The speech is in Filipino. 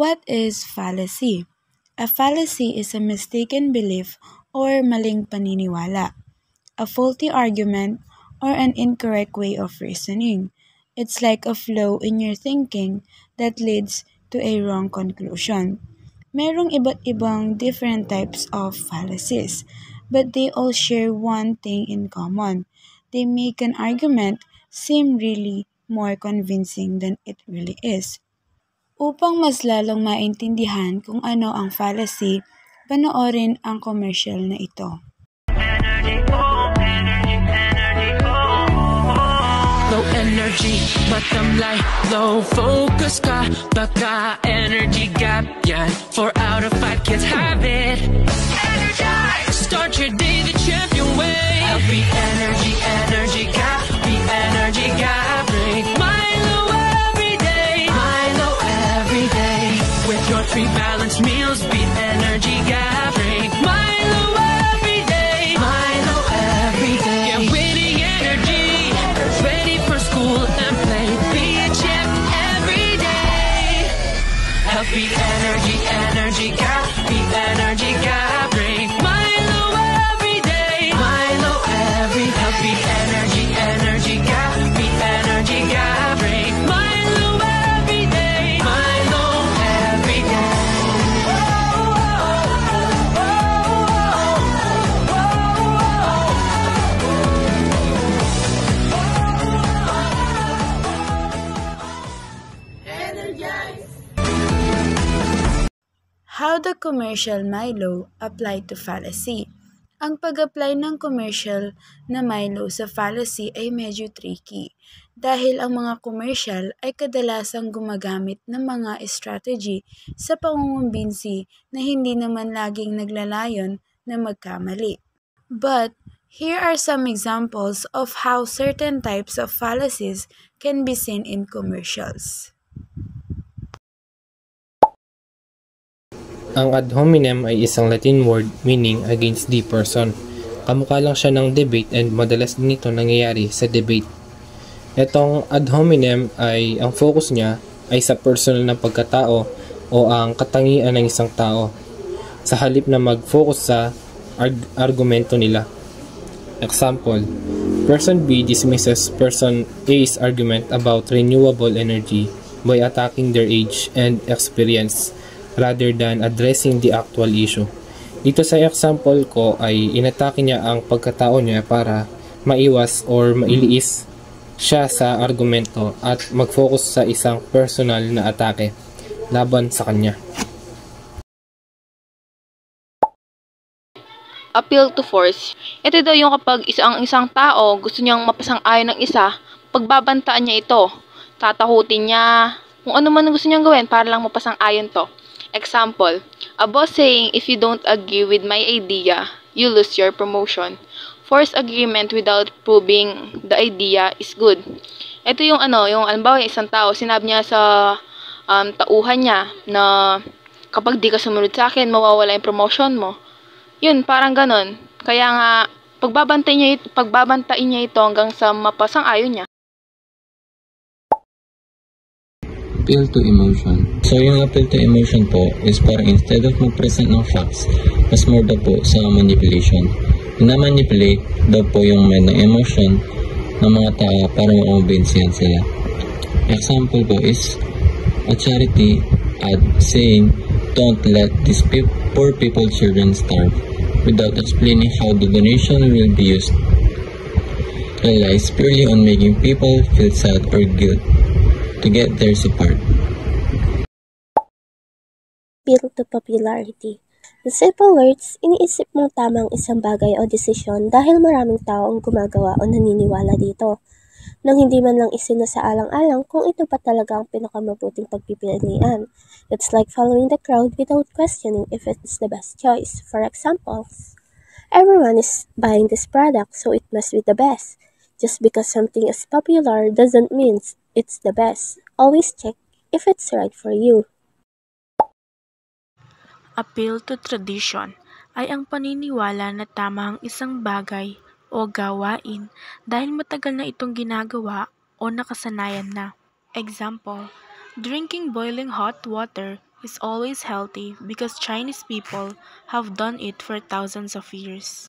What is fallacy? A fallacy is a mistaken belief or maling paniniwala, a faulty argument, or an incorrect way of reasoning. It's like a flaw in your thinking that leads to a wrong conclusion. Merong iba't ibang different types of fallacies, but they all share one thing in common. They make an argument seem really more convincing than it really is. Upang mas lalong maintindihan kung ano ang fallacy, panoorin ang commercial na ito. Low energy, bottom line, low focus ka, baka energy gap yan. 4 out of 5 kids have it. Energize! Start your day the champion way. Healthy energy, energy gap, the energy gap. Drink Milo every day, Milo every day. With your 3 balanced meals, beat energy gap. Drink Milo every day, Milo every day. Get winning energy, ready for school and play. Be a champ every day. Healthy energy, energy gap, the energy gap. Drink Milo every day, Milo every. Healthy energy, energy gap, the energy gap. Drink Milo every day, Milo every day. How the commercial Milo apply to fallacy? Ang pag-apply ng commercial na Milo sa fallacy ay medyo tricky dahil ang mga commercial ay kadalasang gumagamit ng mga strategy sa pangungumbinsi na hindi naman laging naglalayon na magkamali. But here are some examples of how certain types of fallacies can be seen in commercials. Ang ad hominem ay isang Latin word meaning against the person. Kamukha lang siya ng debate and madalas din ito nangyayari sa debate. Itong ad hominem ay ang focus niya ay sa personal na pagkatao o ang katangian ng isang tao sa halip na mag-focus sa argumento nila. Example, person B dismisses person A's argument about renewable energy by attacking their age and experience rather than addressing the actual issue. Dito sa example ko ay inatake niya ang pagkatao niya para maiwas or mailiis siya sa argumento at mag-focus sa isang personal na atake laban sa kanya. Appeal to force. Ito daw yung kapag isang tao gusto niyang mapasang-ayon ng isa, pagbabantaan niya ito. Tatakutin niya kung ano man gusto niyang gawin para lang mapasang-ayon to. Example, a boss saying if you don't agree with my idea, you lose your promotion. Forced agreement without proving the idea is good. Ito yung yung halimbawa isang tao, sinabi niya sa tauhan niya na kapag di ka sumunod sa akin, mawawala yung promotion mo. Yun, parang ganon. Kaya nga, pagbabantain niya ito hanggang sa mapasang-ayon niya. Appeal to emotion. So yung appeal to emotion po is parang instead of mag-present ng facts, mas more daw po sa manipulation. Na-manipulate daw po yung mind ng emotion ng mga tao para makumbinsihan sila. Example po is a charity ad saying, "Don't let these poor people children starve," without explaining how the donation will be used. Relies purely on making people feel sad or guilt to get their support. Appeal to popularity. In simple words, iniisip mong tamang isang bagay o desisyon dahil maraming tao ang gumagawa o naniniwala dito, nang hindi man lang isinasaalang-alang kung ito pa talaga ang pinakamabuting pagpipilian. It's like following the crowd without questioning if it's the best choice. For example, everyone is buying this product, so it must be the best. Just because something is popular doesn't mean it's the best. Always check if it's right for you. Appeal to tradition ay ang paniniwala na tama ang isang bagay o gawain dahil matagal na itong ginagawa o nakasanayan na. Example, drinking boiling hot water is always healthy because Chinese people have done it for thousands of years.